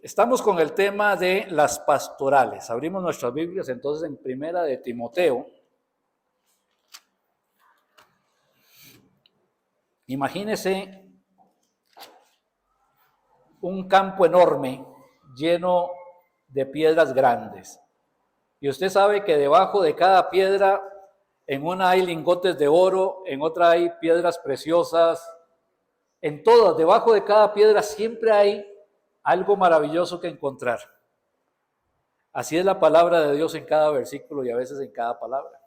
Estamos con el tema de las pastorales. Abrimos nuestras Biblias entonces en Primera de Timoteo. Imagínese un campo enorme lleno de piedras grandes. Y usted sabe que debajo de cada piedra, en una hay lingotes de oro, en otra hay piedras preciosas. En todas, debajo de cada piedra siempre hay algo maravilloso que encontrar. Así es la palabra de Dios en cada versículo y a veces en cada palabra.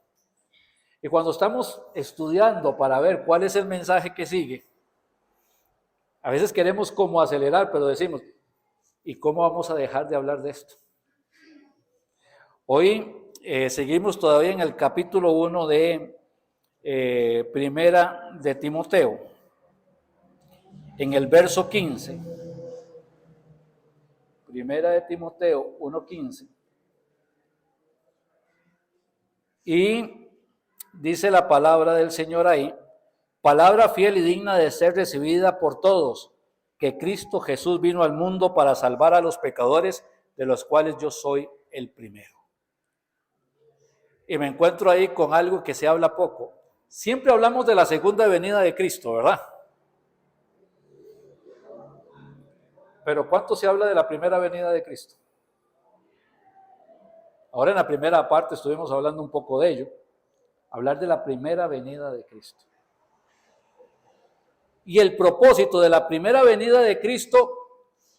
Y cuando estamos estudiando para ver cuál es el mensaje que sigue, a veces queremos como acelerar, pero decimos, ¿y cómo vamos a dejar de hablar de esto? Hoy seguimos todavía en el capítulo 1 de Primera de Timoteo, en el verso 15. Primera de Timoteo 1:15. Y dice la palabra del Señor ahí, palabra fiel y digna de ser recibida por todos, que Cristo Jesús vino al mundo para salvar a los pecadores, de los cuales yo soy el primero. Y me encuentro ahí con algo que se habla poco. Siempre hablamos de la segunda venida de Cristo, ¿verdad? Pero ¿cuánto se habla de la primera venida de Cristo? Ahora en la primera parte estuvimos hablando un poco de ello. Hablar de la primera venida de Cristo. Y el propósito de la primera venida de Cristo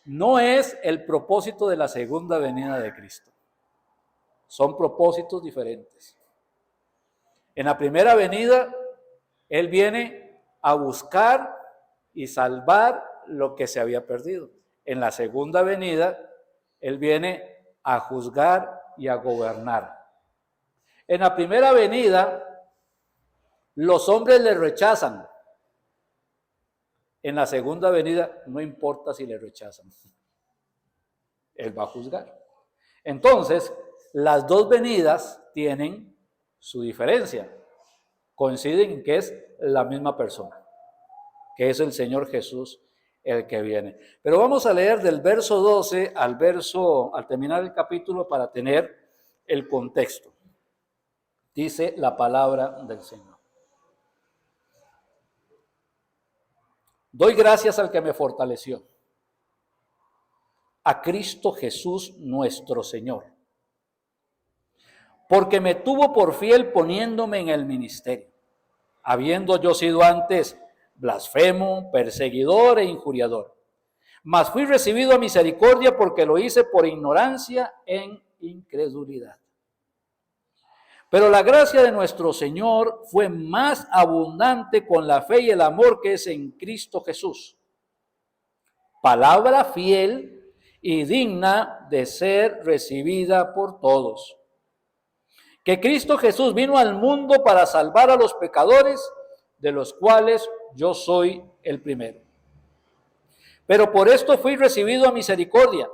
no es el propósito de la segunda venida de Cristo. Son propósitos diferentes. En la primera venida, Él viene a buscar y salvar lo que se había perdido. En la segunda venida, Él viene a juzgar y a gobernar. En la primera venida, los hombres le rechazan. En la segunda venida, no importa si le rechazan. Él va a juzgar. Entonces, las dos venidas tienen su diferencia. Coinciden en que es la misma persona, que es el Señor Jesús el que viene. Pero vamos a leer del verso 12 al terminar el capítulo para tener el contexto. Dice la palabra del Señor. Doy gracias al que me fortaleció, a Cristo Jesús nuestro Señor, porque me tuvo por fiel poniéndome en el ministerio, habiendo yo sido antes blasfemo, perseguidor e injuriador. Mas fui recibido a misericordia porque lo hice por ignorancia en incredulidad. Pero la gracia de nuestro Señor fue más abundante con la fe y el amor que es en Cristo Jesús. Palabra fiel y digna de ser recibida por todos. Que Cristo Jesús vino al mundo para salvar a los pecadores, de los cuales yo soy el primero. Pero por esto fui recibido a misericordia,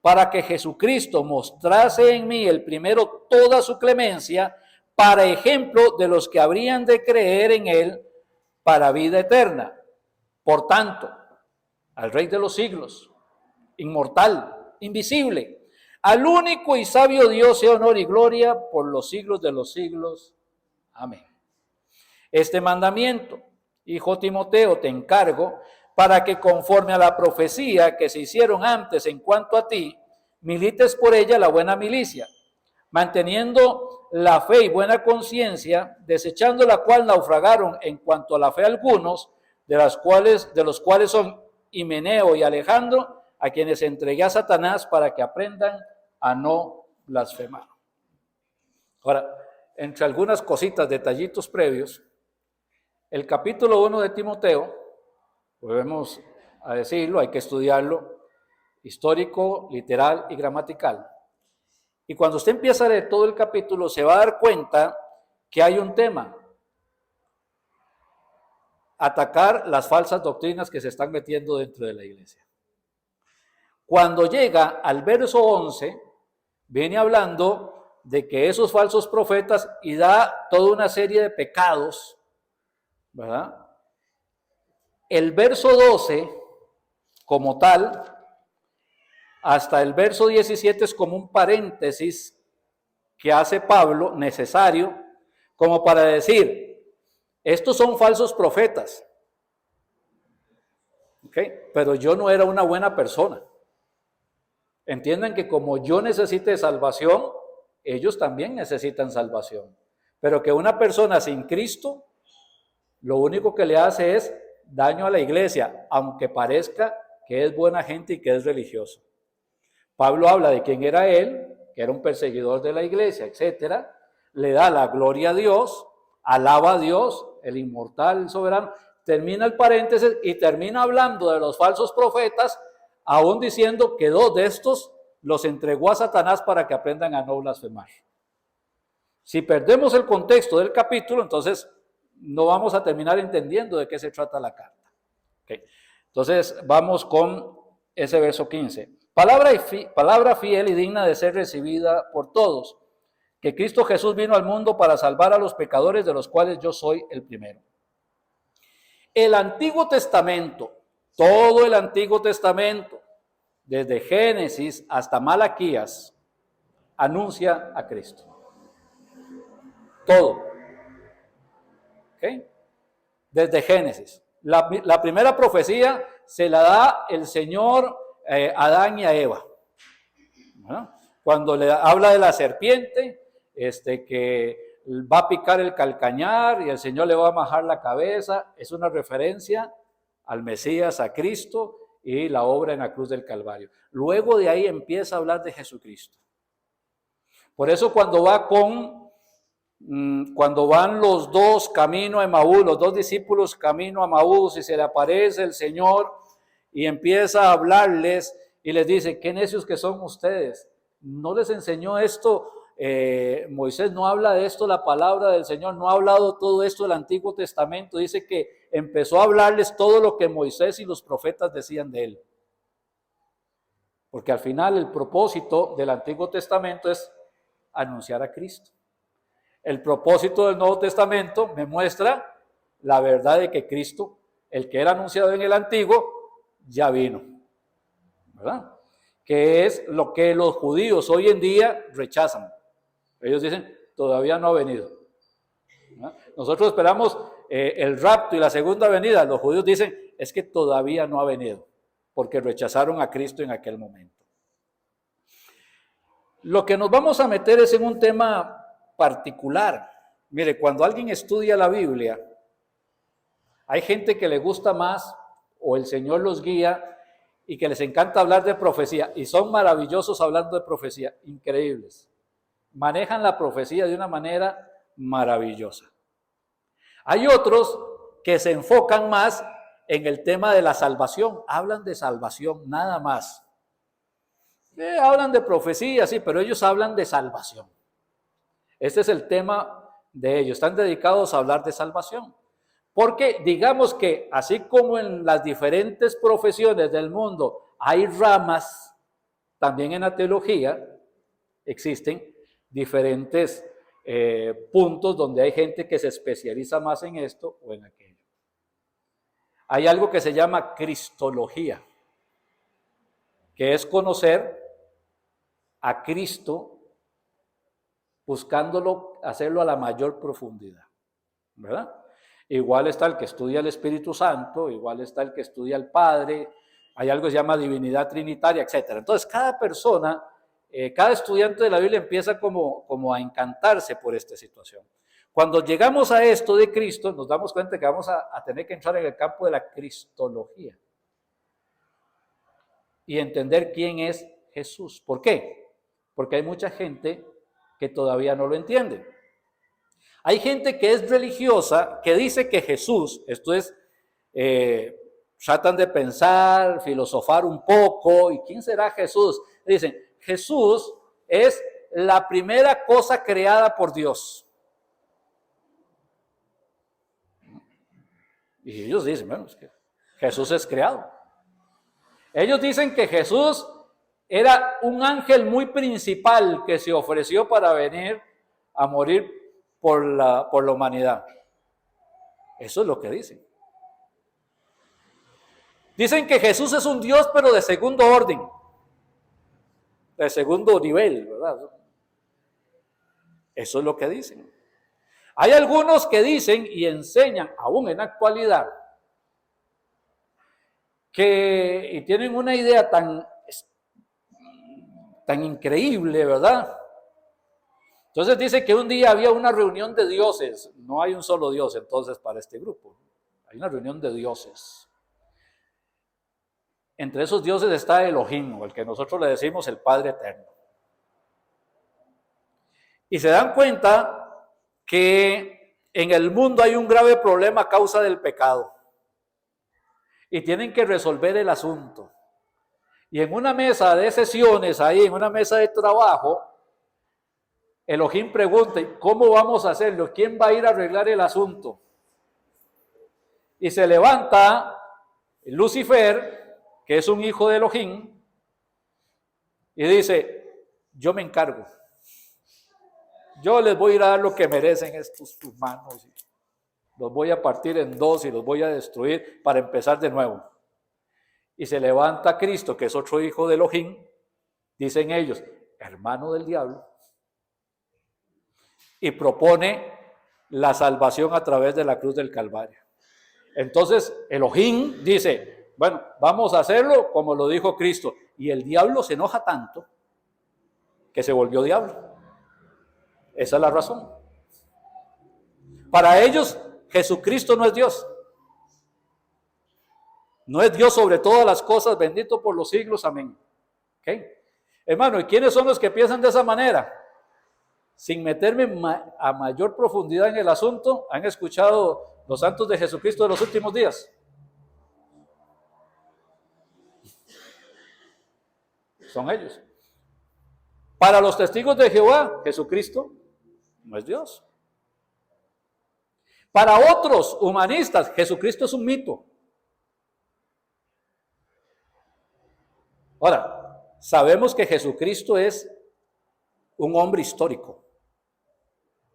para que Jesucristo mostrase en mí el primero toda su clemencia, para ejemplo de los que habrían de creer en él para vida eterna. Por tanto, al Rey de los siglos, inmortal, invisible, al único y sabio Dios sea honor y gloria por los siglos de los siglos. Amén. Este mandamiento, hijo Timoteo, te encargo, para que conforme a la profecía que se hicieron antes en cuanto a ti, milites por ella la buena milicia, manteniendo la fe y buena conciencia, desechando la cual naufragaron en cuanto a la fe algunos, de los cuales son Himeneo y Alejandro, a quienes entregué a Satanás para que aprendan a no blasfemar. Ahora, entre algunas cositas, detallitos previos, el capítulo 1 de Timoteo, volvemos a decirlo, hay que estudiarlo, histórico, literal y gramatical. Y cuando usted empieza a leer todo el capítulo, se va a dar cuenta que hay un tema: atacar las falsas doctrinas que se están metiendo dentro de la iglesia. Cuando llega al verso 11, viene hablando de que esos falsos profetas, y da toda una serie de pecados, ¿verdad? El verso 12, como tal, hasta el verso 17 es como un paréntesis que hace Pablo necesario como para decir, estos son falsos profetas, ¿okay? Pero yo no era una buena persona. Entiendan que como yo necesite salvación, ellos también necesitan salvación. Pero que una persona sin Cristo, lo único que le hace es daño a la iglesia, aunque parezca que es buena gente y que es religioso. Pablo habla de quién era él, que era un perseguidor de la iglesia, etcétera. Le da la gloria a Dios, alaba a Dios, el inmortal, el soberano. Termina el paréntesis y termina hablando de los falsos profetas, aún diciendo que 2 de estos los entregó a Satanás para que aprendan a no blasfemar. Si perdemos el contexto del capítulo, entonces no vamos a terminar entendiendo de qué se trata la carta. Okay. Entonces vamos con ese verso 15. Palabra fiel y digna de ser recibida por todos, que Cristo Jesús vino al mundo para salvar a los pecadores, de los cuales yo soy el primero. El Antiguo Testamento, todo el Antiguo Testamento, desde Génesis hasta Malaquías, anuncia a Cristo. Todo. ¿Okay? Desde Génesis. La primera profecía se la da el Señor a Adán y a Eva. ¿No? Cuando le habla de la serpiente, que va a picar el calcañar y el Señor le va a majar la cabeza, es una referencia al Mesías, a Cristo y la obra en la cruz del Calvario. Luego de ahí empieza a hablar de Jesucristo. Por eso cuando van los dos camino a Emaús, los 2 discípulos camino a Emaús y se le aparece el Señor y empieza a hablarles y les dice, qué necios que son ustedes. ¿No les enseñó esto? Moisés no habla de esto, la palabra del Señor, no ha hablado todo esto del Antiguo Testamento. Dice que empezó a hablarles todo lo que Moisés y los profetas decían de él. Porque al final el propósito del Antiguo Testamento es anunciar a Cristo. El propósito del Nuevo Testamento me muestra la verdad de que Cristo, el que era anunciado en el Antiguo, ya vino, ¿verdad? Que es lo que los judíos hoy en día rechazan. Ellos dicen, todavía no ha venido, ¿verdad? Nosotros esperamos el rapto y la segunda venida. Los judíos dicen, es que todavía no ha venido, porque rechazaron a Cristo en aquel momento. Lo que nos vamos a meter es en un tema particular. Mire, cuando alguien estudia la Biblia, hay gente que le gusta más o el Señor los guía y que les encanta hablar de profecía y son maravillosos hablando de profecía, increíbles. Manejan la profecía de una manera maravillosa. Hay otros que se enfocan más en el tema de la salvación, hablan de salvación nada más. Hablan de profecía, sí, pero ellos hablan de salvación. Este es el tema de ellos, están dedicados a hablar de salvación. Porque digamos que así como en las diferentes profesiones del mundo hay ramas, también en la teología existen diferentes puntos donde hay gente que se especializa más en esto o en aquello. Hay algo que se llama cristología, que es conocer a Cristo buscándolo, hacerlo a la mayor profundidad, ¿verdad? Igual está el que estudia el Espíritu Santo, igual está el que estudia el Padre, hay algo que se llama divinidad trinitaria, etc. Entonces, cada persona, cada estudiante de la Biblia empieza como a encantarse por esta situación. Cuando llegamos a esto de Cristo, nos damos cuenta que vamos a tener que entrar en el campo de la cristología y entender quién es Jesús. ¿Por qué? Porque hay mucha gente que todavía no lo entiende. Hay gente que es religiosa, que dice que Jesús, esto es, tratan de pensar, filosofar un poco, ¿y quién será Jesús? Dicen, Jesús es la primera cosa creada por Dios. Y ellos dicen, bueno, es que Jesús es creado. Ellos dicen que Jesús era un ángel muy principal que se ofreció para venir a morir por la humanidad. Eso es lo que dicen. Dicen que Jesús es un Dios, pero de segundo orden. de segundo nivel, ¿verdad? Eso es lo que dicen. Hay algunos que dicen y enseñan, aún en la actualidad, y tienen una idea tan increíble, ¿verdad? Entonces dice que un día había una reunión de dioses. No hay un solo dios entonces para este grupo. Hay una reunión de dioses. Entre esos dioses está Elohim, el que nosotros le decimos el Padre Eterno. Y se dan cuenta que en el mundo hay un grave problema a causa del pecado. Y tienen que resolver el asunto. Y en una mesa de sesiones, ahí en una mesa de trabajo, Elohim pregunta, ¿cómo vamos a hacerlo? ¿Quién va a ir a arreglar el asunto? Y se levanta Lucifer, que es un hijo de Elohim, y dice, yo me encargo. Yo les voy a ir a dar lo que merecen estos humanos. Los voy a partir en dos y los voy a destruir para empezar de nuevo. Y se levanta Cristo, que es otro hijo de Elohim, dicen ellos, hermano del diablo, y propone la salvación a través de la cruz del Calvario. Entonces Elohim dice, bueno, vamos a hacerlo como lo dijo Cristo. Y el diablo se enoja tanto que se volvió diablo. Esa es la razón. Para ellos, Jesucristo no es Dios. No es Dios sobre todas las cosas, bendito por los siglos, amén. ¿Okay? Hermano, ¿y quiénes son los que piensan de esa manera? Sin meterme a mayor profundidad en el asunto, ¿han escuchado los santos de Jesucristo de los últimos días? Son ellos. Para los testigos de Jehová, Jesucristo no es Dios. Para otros humanistas, Jesucristo es un mito. Ahora, sabemos que Jesucristo es un hombre histórico.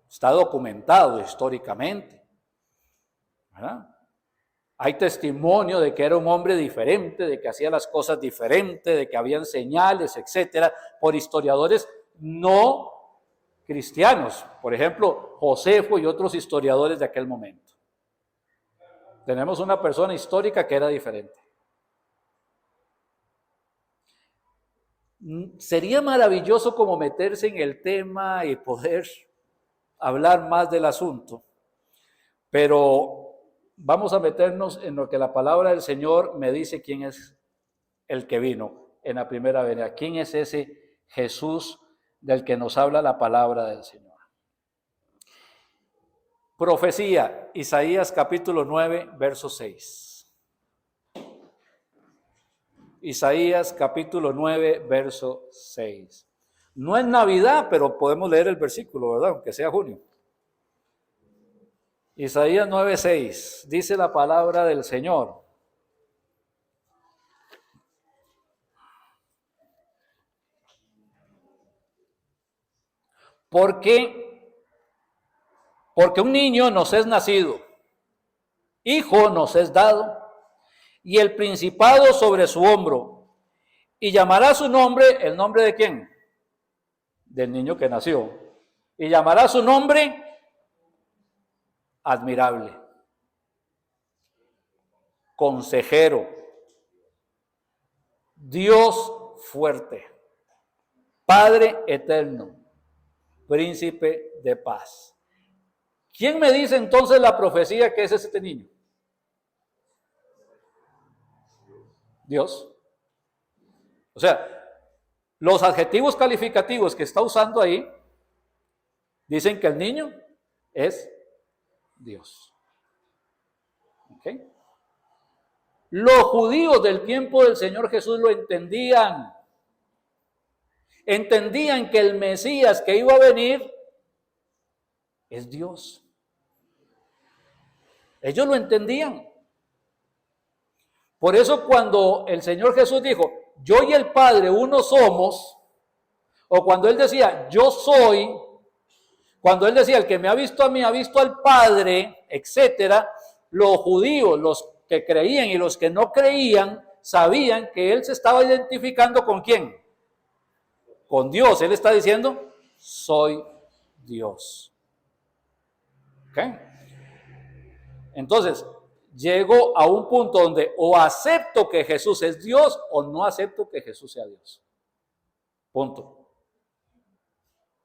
Está documentado históricamente, ¿verdad? Hay testimonio de que era un hombre diferente, de que hacía las cosas diferentes, de que habían señales, etcétera, por historiadores no cristianos. Por ejemplo, Josefo y otros historiadores de aquel momento. Tenemos una persona histórica que era diferente. Sería maravilloso como meterse en el tema y poder hablar más del asunto, pero vamos a meternos en lo que la palabra del Señor me dice quién es el que vino en la primera venida. ¿Quién es ese Jesús del que nos habla la palabra del Señor? Profecía, Isaías capítulo 9, verso 6. Isaías capítulo 9, verso 6. No es Navidad, pero podemos leer el versículo, ¿verdad? Aunque sea junio. Isaías 9, 6. Dice la palabra del Señor. Porque un niño nos es nacido, hijo nos es dado, y el principado sobre su hombro, y llamará su nombre, ¿el nombre de quién? Del niño que nació. Y llamará su nombre admirable, consejero, Dios fuerte, Padre eterno, príncipe de paz. ¿Quién me dice entonces la profecía que es este niño? Dios. O sea, los adjetivos calificativos que está usando ahí dicen que el niño es Dios. ¿Okay? Los judíos del tiempo del Señor Jesús lo entendían. Entendían que el Mesías que iba a venir es Dios. Ellos lo entendían. Por eso cuando el Señor Jesús dijo, yo y el Padre uno somos, o cuando Él decía, yo soy, cuando Él decía, el que me ha visto a mí ha visto al Padre, etcétera, los judíos, los que creían y los que no creían, sabían que Él se estaba identificando ¿con quién? con Dios. Él está diciendo, soy Dios. ¿Ok? Entonces, llego a un punto donde o acepto que Jesús es Dios o no acepto que Jesús sea Dios. Punto.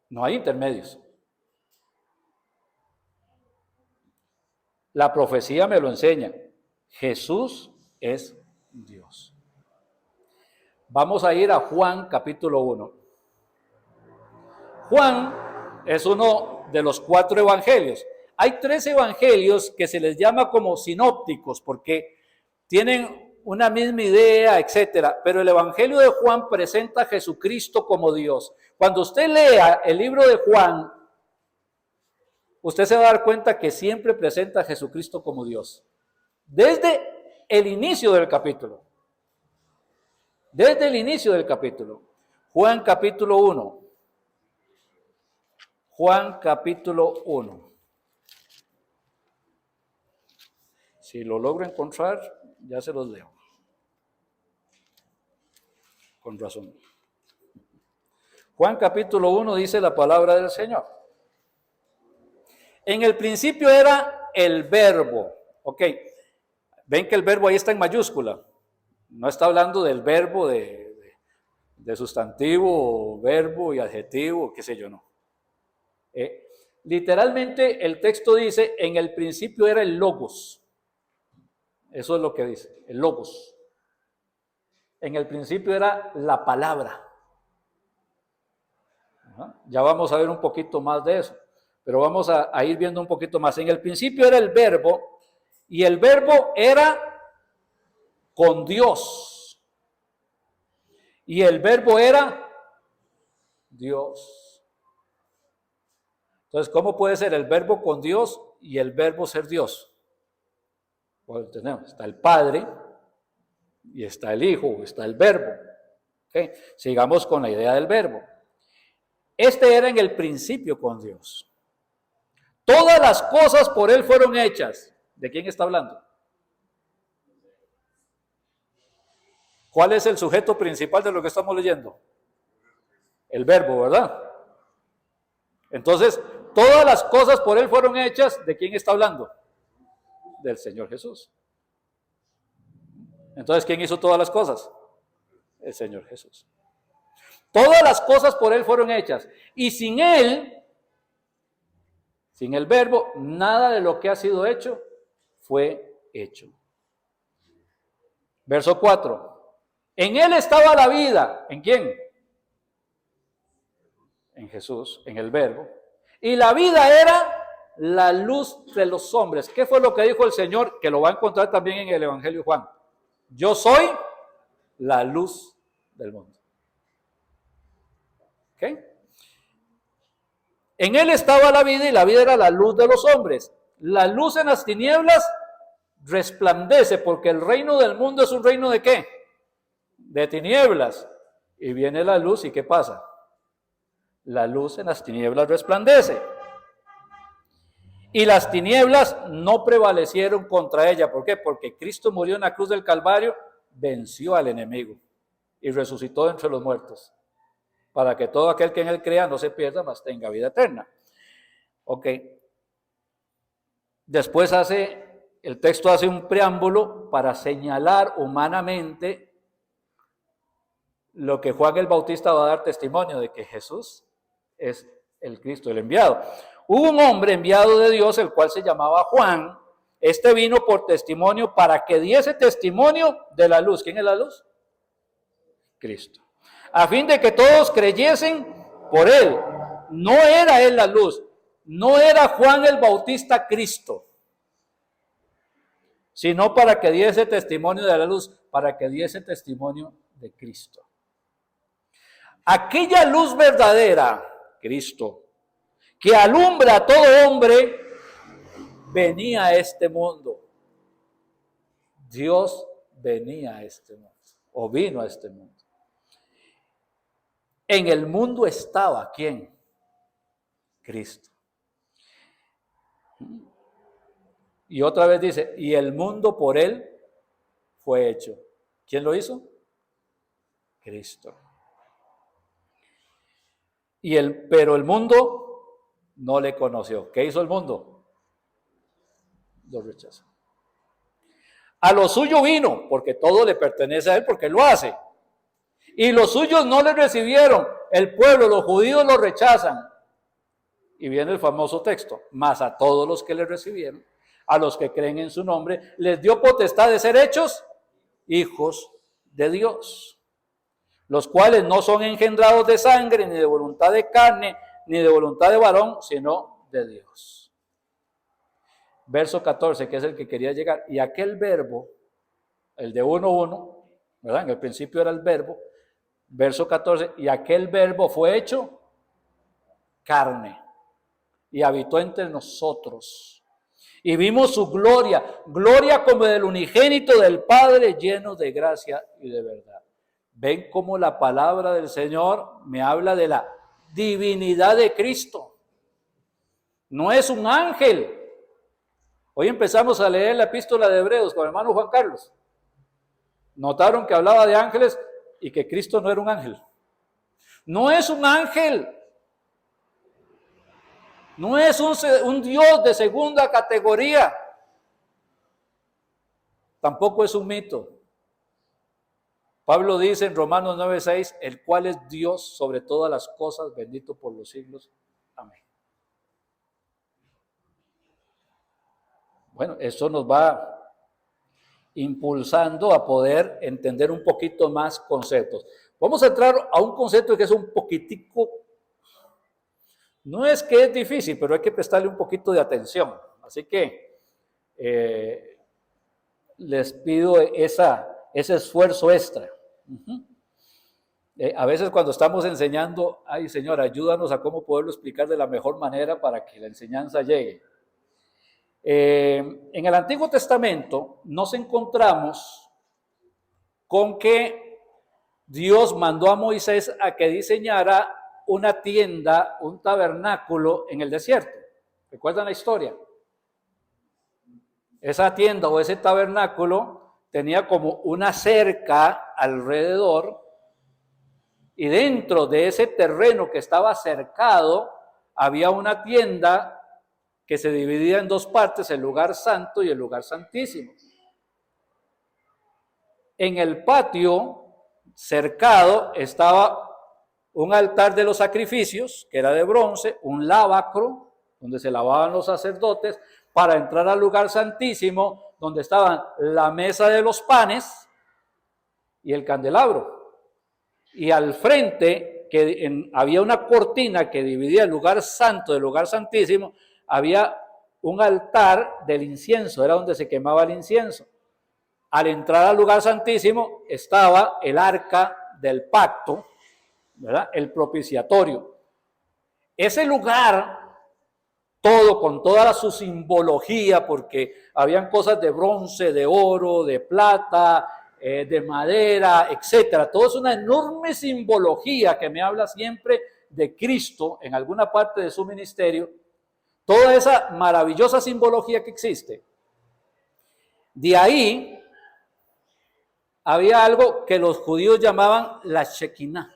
No hay intermedios. La profecía me lo enseña. Jesús es Dios. Vamos a ir a Juan capítulo 1. Juan es uno de los 4 evangelios. Hay 3 evangelios que se les llama como sinópticos porque tienen una misma idea, etcétera. Pero el evangelio de Juan presenta a Jesucristo como Dios. Cuando usted lea el libro de Juan, usted se va a dar cuenta que siempre presenta a Jesucristo como Dios. Desde el inicio del capítulo. Desde el inicio del capítulo. Juan capítulo 1. Juan capítulo 1. Si lo logro encontrar, ya se los leo. Con razón. Juan capítulo 1 dice la palabra del Señor. En el principio era el verbo. Ok, ven que el verbo ahí está en mayúscula. No está hablando del verbo de sustantivo, verbo y adjetivo, qué sé yo, no. Literalmente el texto dice, en el principio era el logos. Eso es lo que dice, el logos. En el principio era la palabra. Ya vamos a ver un poquito más de eso, pero vamos a ir viendo un poquito más. En el principio era el verbo, y el verbo era con Dios. Y el verbo era Dios. Entonces, ¿cómo puede ser el verbo con Dios y el verbo ser Dios? Pues tenemos, está el Padre, y está el Hijo, está el verbo. ¿Okay? Sigamos con la idea del verbo. Este era en el principio con Dios. Todas las cosas por Él fueron hechas. ¿De quién está hablando? ¿Cuál es el sujeto principal de lo que estamos leyendo? El verbo, ¿verdad? Entonces, todas las cosas por Él fueron hechas. ¿De quién está hablando? Del Señor Jesús. Entonces, ¿quién hizo todas las cosas? El Señor Jesús. Todas las cosas por Él fueron hechas. Y sin Él, sin el verbo, nada de lo que ha sido hecho fue hecho. Verso 4. En Él estaba la vida. ¿En quién? En Jesús, en el verbo. Y la vida era la luz de los hombres. ¿Qué fue lo que dijo el Señor? Que lo va a encontrar también en el Evangelio de Juan. Yo soy la luz del mundo. ¿Ok? En Él estaba la vida y la vida era la luz de los hombres. La luz en las tinieblas resplandece porque el reino del mundo es un reino ¿de qué? De tinieblas. Y viene la luz y ¿qué pasa? La luz en las tinieblas resplandece. Y las tinieblas no prevalecieron contra ella. ¿Por qué? Porque Cristo murió en la cruz del Calvario, venció al enemigo y resucitó entre los muertos, para que todo aquel que en Él crea no se pierda, mas tenga vida eterna. Ok. Después el texto hace un preámbulo para señalar humanamente lo que Juan el Bautista va a dar testimonio de que Jesús es el Cristo, el enviado. Hubo un hombre enviado de Dios, el cual se llamaba Juan. Este vino por testimonio para que diese testimonio de la luz. ¿Quién es la luz? Cristo. A fin de que todos creyesen por Él. No era Él la luz. No era Juan el Bautista Cristo. Sino para que diese testimonio de la luz. Para que diese testimonio de Cristo. Aquella luz verdadera, Cristo, que alumbra a todo hombre, venía a este mundo. Dios venía a este mundo, o vino a este mundo. En el mundo estaba, ¿quién? Cristo. Y otra vez dice, y el mundo por Él fue hecho. ¿Quién lo hizo? Cristo. pero el mundo no le conoció. ¿Qué hizo el mundo? Lo rechazó. A lo suyo vino, porque todo le pertenece a él, porque él lo hace. Y los suyos no le recibieron. El pueblo, los judíos lo rechazan. Y viene el famoso texto: mas a todos los que le recibieron, a los que creen en su nombre, les dio potestad de ser hechos hijos de Dios, los cuales no son engendrados de sangre, ni de voluntad de carne, ni de voluntad de varón, sino de Dios. Verso 14, que es el que quería llegar. Y aquel verbo, el de 1:1, ¿verdad? En el principio era el verbo. Verso 14, y aquel verbo fue hecho carne y habitó entre nosotros. Y vimos su gloria, gloria como del unigénito del Padre, lleno de gracia y de verdad. Ven cómo la palabra del Señor me habla de la divinidad de Cristo. No es un ángel. Hoy empezamos a leer la epístola de Hebreos con el hermano Juan Carlos. Notaron que hablaba de ángeles y que Cristo no era un ángel. No es un ángel. No es un Dios de segunda categoría. Tampoco es un mito. Pablo dice en Romanos 9:6, el cual es Dios sobre todas las cosas, bendito por los siglos. Amén. Bueno, eso nos va impulsando a poder entender un poquito más conceptos. Vamos a entrar a un concepto que es un poquitico, no es que es difícil, pero hay que prestarle un poquito de atención. Así que les pido ese esfuerzo extra. A veces cuando estamos enseñando, ay Señor, ayúdanos a cómo poderlo explicar de la mejor manera para que la enseñanza llegue. En el Antiguo Testamento nos encontramos con que Dios mandó a Moisés a que diseñara una tienda, un tabernáculo en el desierto. ¿Recuerdan la historia? Esa tienda o ese tabernáculo tenía como una cerca alrededor y dentro de ese terreno que estaba cercado había una tienda que se dividía en dos partes, el lugar santo y el lugar santísimo. En el patio cercado estaba un altar de los sacrificios, que era de bronce, un lavacro, donde se lavaban los sacerdotes, para entrar al lugar santísimo, donde estaban la mesa de los panes y el candelabro. Y al frente, había una cortina que dividía el lugar santo del lugar santísimo, había un altar del incienso, era donde se quemaba el incienso. Al entrar al lugar santísimo estaba el arca del pacto, ¿verdad? El propiciatorio. Ese lugar, todo con toda su simbología, porque habían cosas de bronce, de oro, de plata, de madera, etcétera. Todo es una enorme simbología que me habla siempre de Cristo en alguna parte de su ministerio. Toda esa maravillosa simbología que existe. De ahí había algo que los judíos llamaban la Shekinah.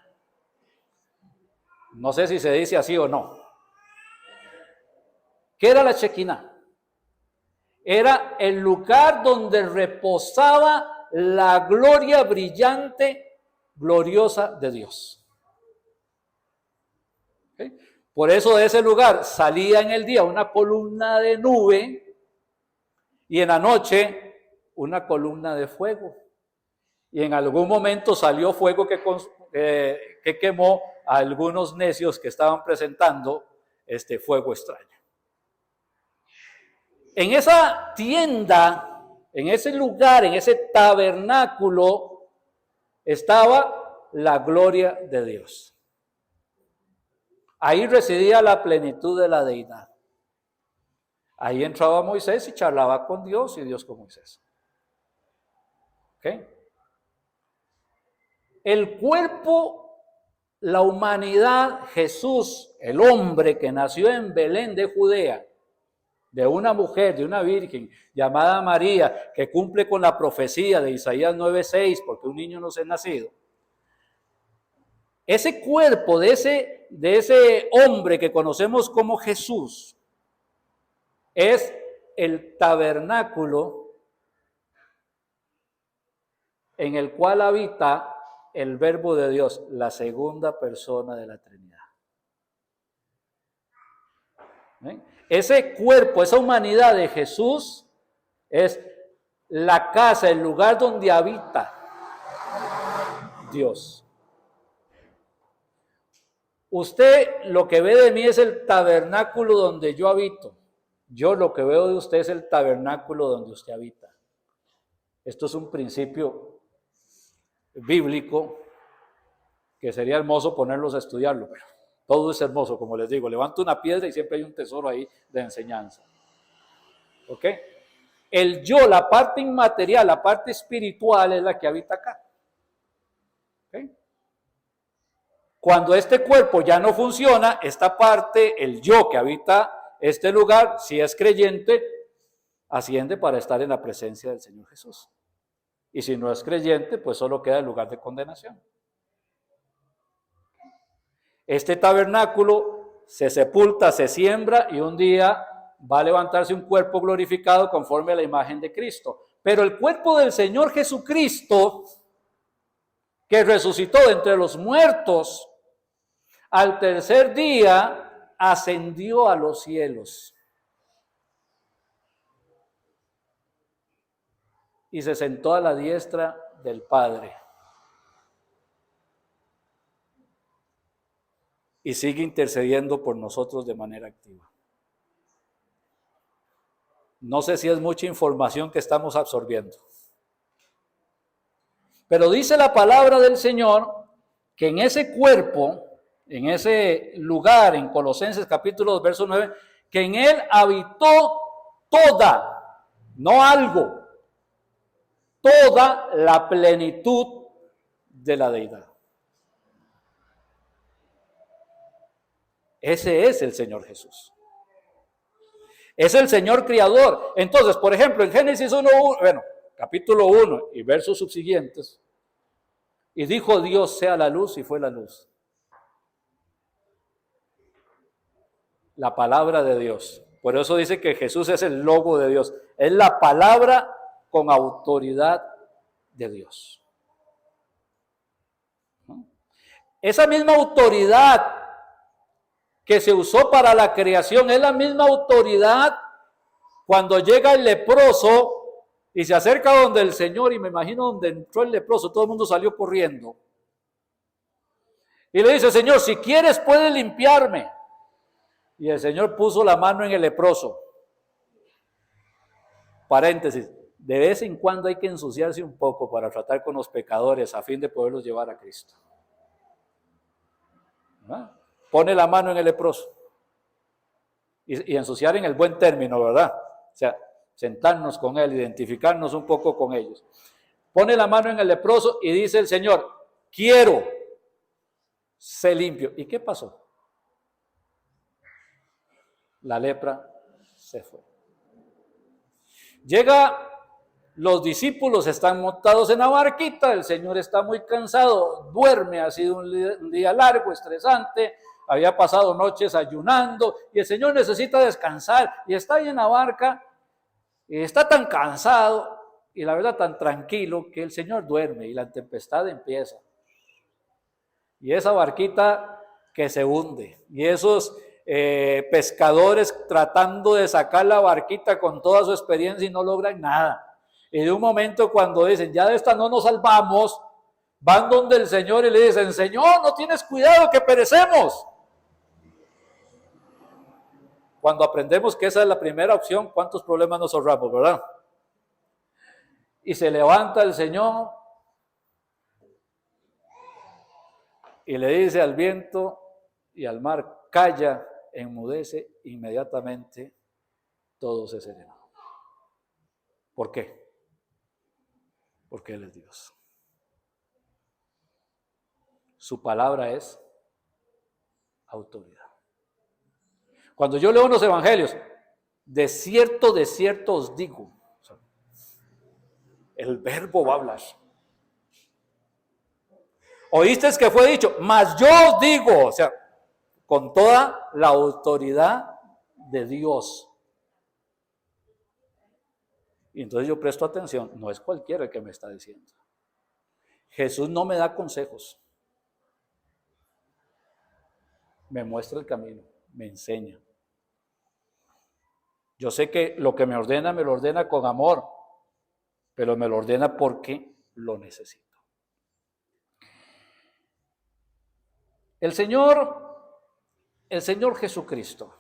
No sé si se dice así o no. ¿Qué era la Shekinah? Era el lugar donde reposaba la gloria brillante, gloriosa de Dios. ¿Okay? Por eso de ese lugar salía en el día una columna de nube y en la noche una columna de fuego. Y en algún momento salió fuego que quemó a algunos necios que estaban presentando este fuego extraño. En esa tienda, en ese lugar, en ese tabernáculo, estaba la gloria de Dios. Ahí residía la plenitud de la deidad. Ahí entraba Moisés y charlaba con Dios y Dios con Moisés. ¿Ok? El cuerpo, la humanidad, Jesús, el hombre que nació en Belén de Judea, de una mujer, de una virgen llamada María, que cumple con la profecía de Isaías 9:6, porque un niño nos es nacido. ese cuerpo de ese hombre que conocemos como Jesús es el tabernáculo en el cual habita el Verbo de Dios, la segunda persona de la Trinidad. ¿Ven? Ese cuerpo, esa humanidad de Jesús es la casa, el lugar donde habita Dios. Usted lo que ve de mí es el tabernáculo donde yo habito. Yo lo que veo de usted es el tabernáculo donde usted habita. Esto es un principio bíblico que sería hermoso ponerlos a estudiarlo, pero todo es hermoso, como les digo. Levanto una piedra y siempre hay un tesoro ahí de enseñanza. ¿Ok? El yo, la parte inmaterial, la parte espiritual es la que habita acá. ¿Ok? Cuando este cuerpo ya no funciona, esta parte, el yo que habita este lugar, si es creyente, asciende para estar en la presencia del Señor Jesús. Y si no es creyente, pues solo queda el lugar de condenación. Este tabernáculo se sepulta, se siembra y un día va a levantarse un cuerpo glorificado conforme a la imagen de Cristo. Pero el cuerpo del Señor Jesucristo, que resucitó de entre los muertos, al tercer día ascendió a los cielos y se sentó a la diestra del Padre. Y sigue intercediendo por nosotros de manera activa. No sé si es mucha información que estamos absorbiendo. Pero dice la palabra del Señor que en ese cuerpo, en ese lugar, en Colosenses capítulo 2, verso 9, que en él habitó toda, no algo, toda la plenitud de la deidad. Ese es el Señor Jesús. Es el Señor Creador. Entonces, por ejemplo, en Génesis 1, capítulo 1 y versos subsiguientes, y dijo Dios, sea la luz, y fue la luz. La palabra de Dios. Por eso dice que Jesús es el logo de Dios. Es la palabra con autoridad de Dios. Esa misma autoridad que se usó para la creación es la misma autoridad cuando llega el leproso y se acerca donde el Señor, y me imagino donde entró el leproso, todo el mundo salió corriendo. Y le dice, Señor, si quieres puedes limpiarme. Y el Señor puso la mano en el leproso. Paréntesis, de vez en cuando hay que ensuciarse un poco para tratar con los pecadores a fin de poderlos llevar a Cristo. ¿Ah? Pone la mano en el leproso. Y ensuciar en el buen término, ¿verdad? O sea, sentarnos con él, identificarnos un poco con ellos. Pone la mano en el leproso y dice el Señor, quiero, sé limpio. ¿Y qué pasó? La lepra se fue. Llega, los discípulos están montados en la barquita, el Señor está muy cansado, duerme, ha sido un día largo, estresante, había pasado noches ayunando y el Señor necesita descansar y está ahí en la barca y está tan cansado y la verdad tan tranquilo que el Señor duerme y la tempestad empieza. Y esa barquita que se hunde y esos pescadores tratando de sacar la barquita con toda su experiencia y no logran nada. Y de un momento cuando dicen, ya de esta no nos salvamos, van donde el Señor y le dicen, Señor, no tienes cuidado que perecemos. Cuando aprendemos que esa es la primera opción, ¿cuántos problemas nos ahorramos, verdad? Y se levanta el Señor y le dice al viento y al mar, calla, enmudece, inmediatamente todo se serenó. ¿Por qué? Porque Él es Dios. Su palabra es autoridad. Cuando yo leo los evangelios, de cierto os digo, el verbo va a hablar. Oísteis que fue dicho, mas yo os digo, o sea, con toda la autoridad de Dios. Y entonces yo presto atención, no es cualquiera el que me está diciendo. Jesús no me da consejos, me muestra el camino, me enseña. Yo sé que lo que me lo ordena con amor, pero me lo ordena porque lo necesito. El Señor Jesucristo.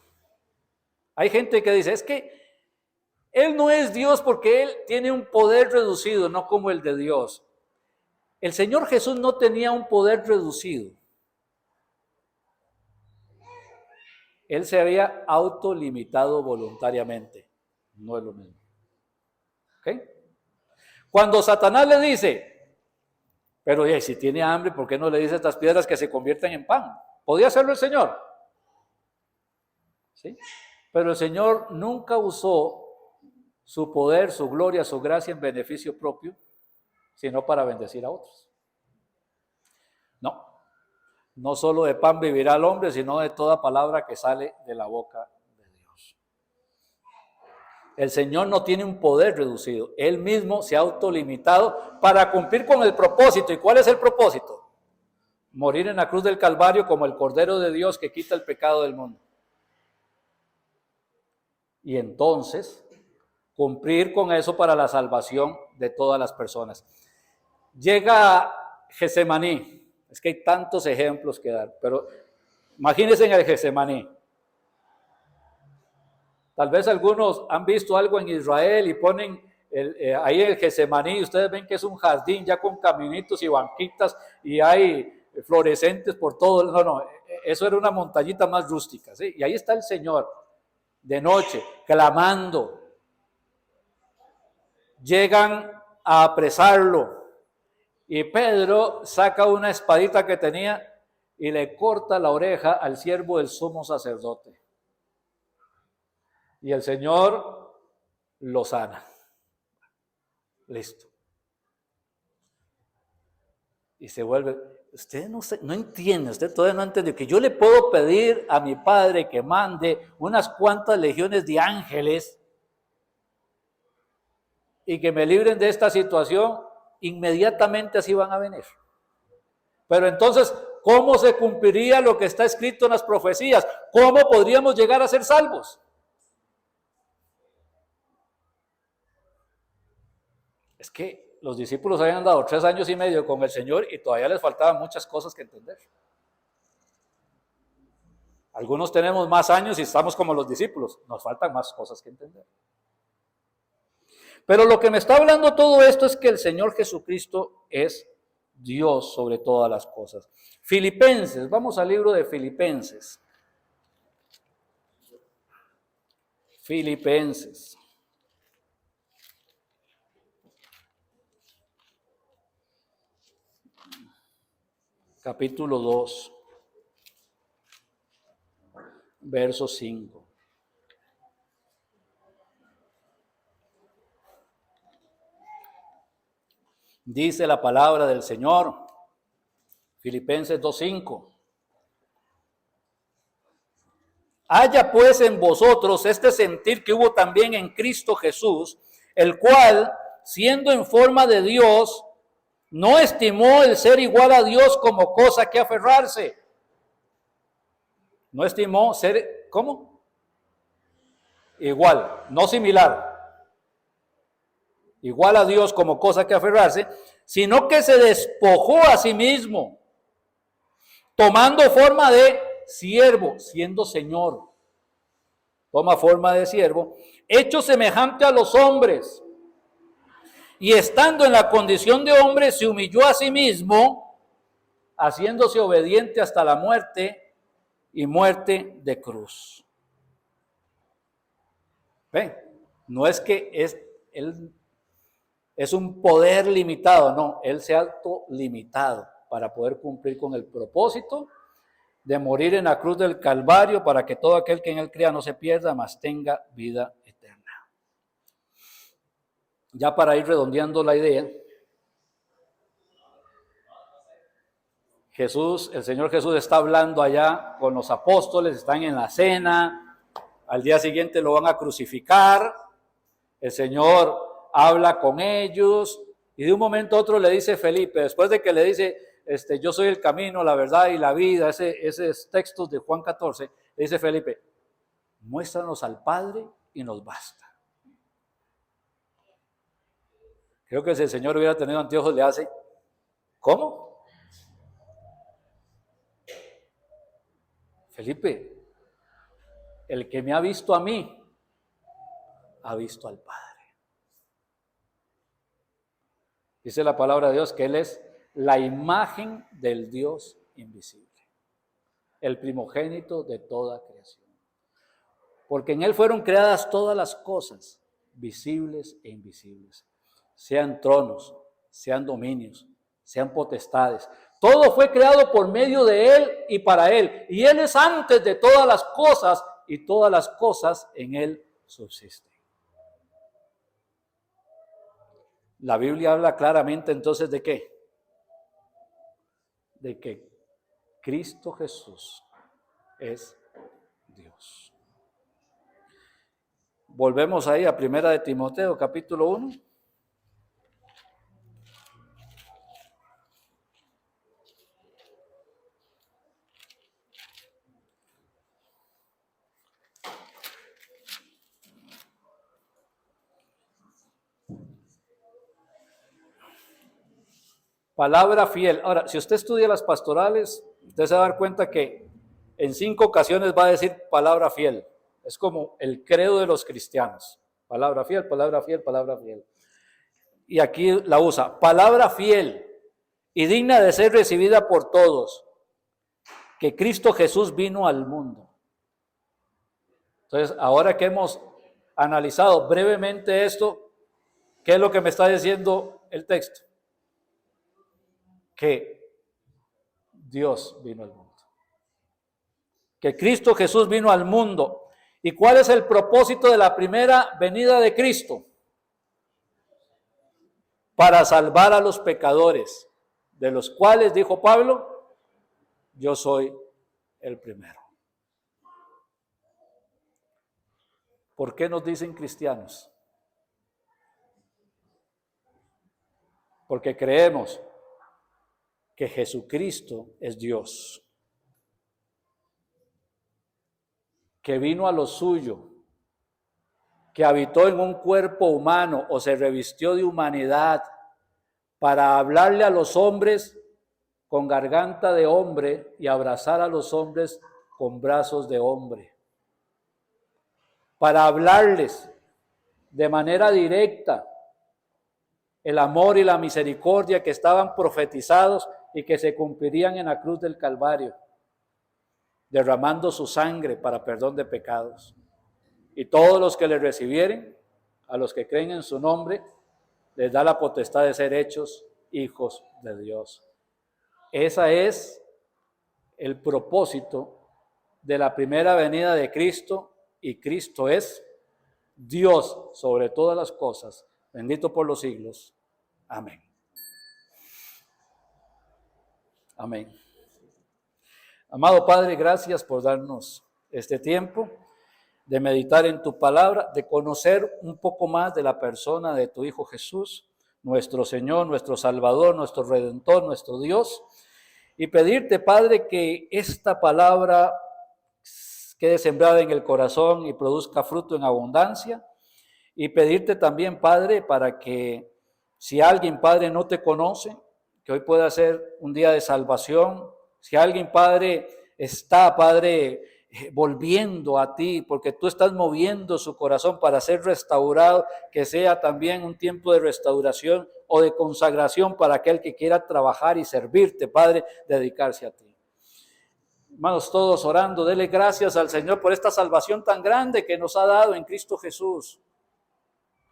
Hay gente que dice, es que Él no es Dios porque Él tiene un poder reducido, no como el de Dios. El Señor Jesús no tenía un poder reducido. Él se había autolimitado voluntariamente. No es lo mismo. ¿Ok? Cuando Satanás le dice, pero si tiene hambre, ¿por qué no le dice a estas piedras que se conviertan en pan? ¿Podía hacerlo el Señor? ¿Sí? Pero el Señor nunca usó su poder, su gloria, su gracia en beneficio propio, sino para bendecir a otros. No solo de pan vivirá el hombre, sino de toda palabra que sale de la boca de Dios. El Señor no tiene un poder reducido, Él mismo se ha autolimitado para cumplir con el propósito. ¿Y cuál es el propósito? Morir en la cruz del Calvario como el Cordero de Dios que quita el pecado del mundo. Y entonces cumplir con eso para la salvación de todas las personas. Llega Getsemaní. Es que hay tantos ejemplos que dar, pero imagínense en el Getsemaní. Tal vez algunos han visto algo en Israel y ponen ahí el Getsemaní, y ustedes ven que es un jardín ya con caminitos y banquitas y hay fluorescentes por todo. No, eso era una montañita más rústica, ¿sí? Y ahí está el Señor de noche clamando. Llegan a apresarlo y Pedro saca una espadita que tenía y le corta la oreja al siervo del sumo sacerdote. Y el Señor lo sana. Listo. Y se vuelve, usted no entiende, usted todavía no entiende que yo le puedo pedir a mi Padre que mande unas cuantas legiones de ángeles y que me libren de esta situación, inmediatamente así van a venir. Pero entonces, ¿cómo se cumpliría lo que está escrito en las profecías? ¿Cómo podríamos llegar a ser salvos? Es que los discípulos habían andado 3 años y medio con el Señor y todavía les faltaban muchas cosas que entender. Algunos tenemos más años y estamos como los discípulos, nos faltan más cosas que entender. Pero lo que me está hablando todo esto es que el Señor Jesucristo es Dios sobre todas las cosas. Filipenses, vamos al libro de Filipenses. Filipenses. Capítulo 2, verso 5. Dice la palabra del Señor, Filipenses 2:5. Haya pues en vosotros este sentir que hubo también en Cristo Jesús, el cual, siendo en forma de Dios, no estimó el ser igual a Dios como cosa que aferrarse. No estimó ser, ¿cómo? Igual, no similar. Igual a Dios como cosa que aferrarse, sino que se despojó a sí mismo, tomando forma de siervo, siendo Señor. Toma forma de siervo, hecho semejante a los hombres. Y estando en la condición de hombre, se humilló a sí mismo, haciéndose obediente hasta la muerte y muerte de cruz. ¿Ven? No es que él es un poder limitado, no, él se ha autolimitado para poder cumplir con el propósito de morir en la cruz del Calvario para que todo aquel que en él crea no se pierda, mas tenga vida eterna. Ya para ir redondeando la idea, el Señor Jesús está hablando allá con los apóstoles, están en la cena, al día siguiente lo van a crucificar, el Señor habla con ellos y de un momento a otro le dice Felipe, después de que le dice, yo soy el camino, la verdad y la vida, esos textos de Juan 14, le dice Felipe, muéstranos al Padre y nos basta. Creo que si el Señor hubiera tenido anteojos le hace, ¿cómo? Felipe, el que me ha visto a mí, ha visto al Padre. Dice la palabra de Dios que Él es la imagen del Dios invisible, el primogénito de toda creación. Porque en Él fueron creadas todas las cosas, visibles e invisibles, sean tronos, sean dominios, sean potestades. Todo fue creado por medio de Él y para Él. Y Él es antes de todas las cosas y todas las cosas en Él subsisten. La Biblia habla claramente entonces ¿de qué? De que Cristo Jesús es Dios. Volvemos ahí a 1 de Timoteo, capítulo 1. Palabra fiel. Ahora, si usted estudia las pastorales, usted se va a dar cuenta que en 5 ocasiones va a decir palabra fiel. Es como el credo de los cristianos. Palabra fiel, palabra fiel, palabra fiel. Y aquí la usa. Palabra fiel y digna de ser recibida por todos, que Cristo Jesús vino al mundo. Entonces, ahora que hemos analizado brevemente esto, ¿qué es lo que me está diciendo el texto? Que Dios vino al mundo. Que Cristo Jesús vino al mundo. ¿Y cuál es el propósito de la primera venida de Cristo? Para salvar a los pecadores, de los cuales, dijo Pablo, yo soy el primero. ¿Por qué nos dicen cristianos? Porque creemos que Jesucristo es Dios, que vino a lo suyo, que habitó en un cuerpo humano o se revistió de humanidad para hablarle a los hombres con garganta de hombre y abrazar a los hombres con brazos de hombre, para hablarles de manera directa el amor y la misericordia que estaban profetizados y que se cumplirían en la cruz del Calvario, derramando su sangre para perdón de pecados. Y todos los que le recibieren, a los que creen en su nombre, les da la potestad de ser hechos hijos de Dios. Ese es el propósito de la primera venida de Cristo, y Cristo es Dios sobre todas las cosas, bendito por los siglos. Amén. Amén. Amado Padre, gracias por darnos este tiempo de meditar en tu palabra, de conocer un poco más de la persona de tu Hijo Jesús, nuestro Señor, nuestro Salvador, nuestro Redentor, nuestro Dios, y pedirte, Padre, que esta palabra quede sembrada en el corazón y produzca fruto en abundancia, y pedirte también, Padre, para que si alguien, Padre, no te conoce, que hoy pueda ser un día de salvación. Si alguien, Padre, está, Padre, volviendo a ti, porque tú estás moviendo su corazón para ser restaurado, que sea también un tiempo de restauración o de consagración para aquel que quiera trabajar y servirte, Padre, dedicarse a ti. Hermanos, todos orando, dele gracias al Señor por esta salvación tan grande que nos ha dado en Cristo Jesús.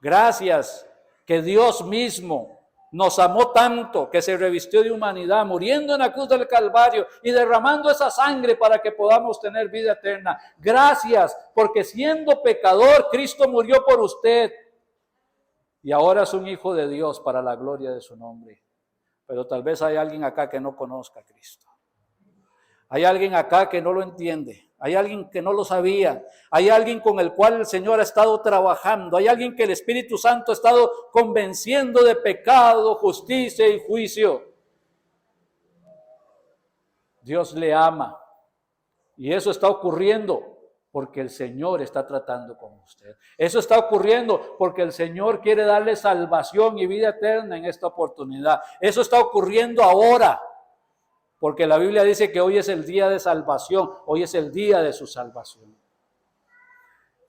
Gracias que Dios mismo nos amó tanto que se revistió de humanidad, muriendo en la cruz del Calvario y derramando esa sangre para que podamos tener vida eterna. Gracias, porque siendo pecador, Cristo murió por usted y ahora es un hijo de Dios para la gloria de su nombre. Pero tal vez hay alguien acá que no conozca a Cristo. Hay alguien acá que no lo entiende. Hay alguien que no lo sabía. Hay alguien con el cual el Señor ha estado trabajando. Hay alguien que el Espíritu Santo ha estado convenciendo de pecado, justicia y juicio. Dios le ama. Y eso está ocurriendo porque el Señor está tratando con usted. Eso está ocurriendo porque el Señor quiere darle salvación y vida eterna en esta oportunidad. Eso está ocurriendo ahora. Porque la Biblia dice que hoy es el día de salvación, hoy es el día de su salvación.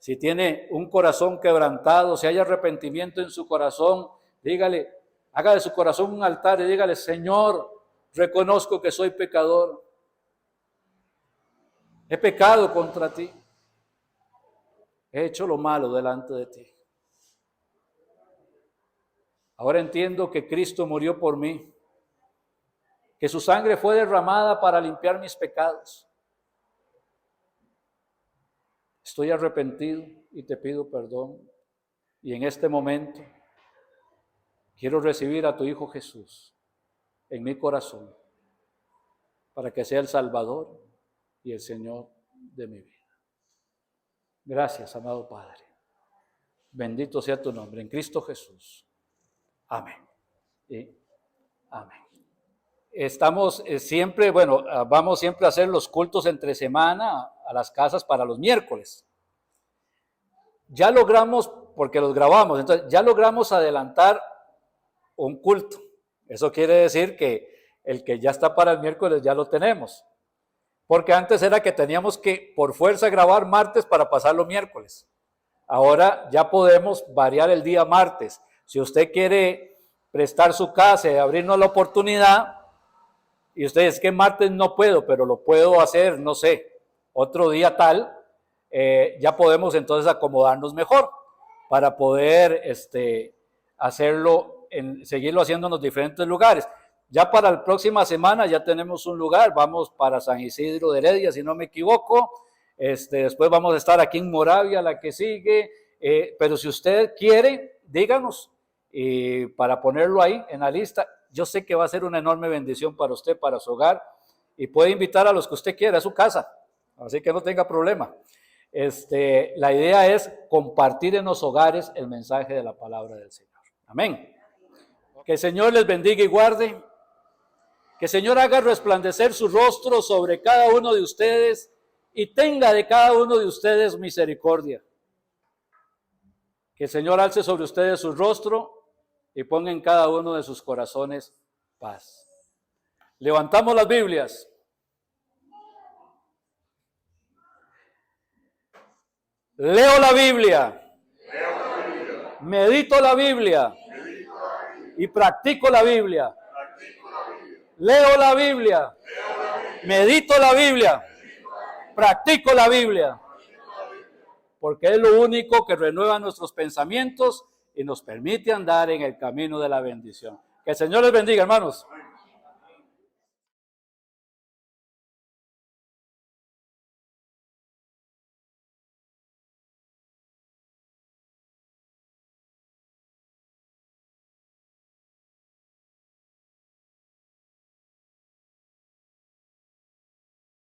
Si tiene un corazón quebrantado, si hay arrepentimiento en su corazón, dígale, haga de su corazón un altar y dígale, Señor, reconozco que soy pecador. He pecado contra ti. He hecho lo malo delante de ti. Ahora entiendo que Cristo murió por mí, que su sangre fue derramada para limpiar mis pecados. Estoy arrepentido y te pido perdón. Y en este momento quiero recibir a tu Hijo Jesús en mi corazón para que sea el Salvador y el Señor de mi vida. Gracias, amado Padre. Bendito sea tu nombre en Cristo Jesús. Amén. Y amén. Estamos siempre, vamos siempre a hacer los cultos entre semana a las casas para los miércoles. Ya logramos, porque los grabamos, entonces ya logramos adelantar un culto. Eso quiere decir que el que ya está para el miércoles ya lo tenemos. Porque antes era que teníamos que por fuerza grabar martes para pasarlo miércoles. Ahora ya podemos variar el día martes. Si usted quiere prestar su casa y abrirnos la oportunidad, y usted dice que martes no puedo, pero lo puedo hacer, no sé, otro día tal, ya podemos entonces acomodarnos mejor para poder hacerlo, seguirlo haciendo en los diferentes lugares. Ya para la próxima semana ya tenemos un lugar, vamos para San Isidro de Heredia, si no me equivoco. Después vamos a estar aquí en Moravia, la que sigue, pero si usted quiere, díganos, para ponerlo ahí en la lista. Yo sé que va a ser una enorme bendición para usted, para su hogar, y puede invitar a los que usted quiera a su casa, así que no tenga problema. La idea es compartir en los hogares el mensaje de la palabra del Señor. Amén. Que el Señor les bendiga y guarde. Que el Señor haga resplandecer su rostro sobre cada uno de ustedes y tenga de cada uno de ustedes misericordia. Que el Señor alce sobre ustedes su rostro y ponga en cada uno de sus corazones paz. Levantamos las Biblias. Leo la Biblia. Medito la Biblia. Y practico la Biblia. Leo la Biblia. Medito la Biblia. Practico la Biblia. Porque es lo único que renueva nuestros pensamientos y nos permite andar en el camino de la bendición. Que el Señor les bendiga, hermanos.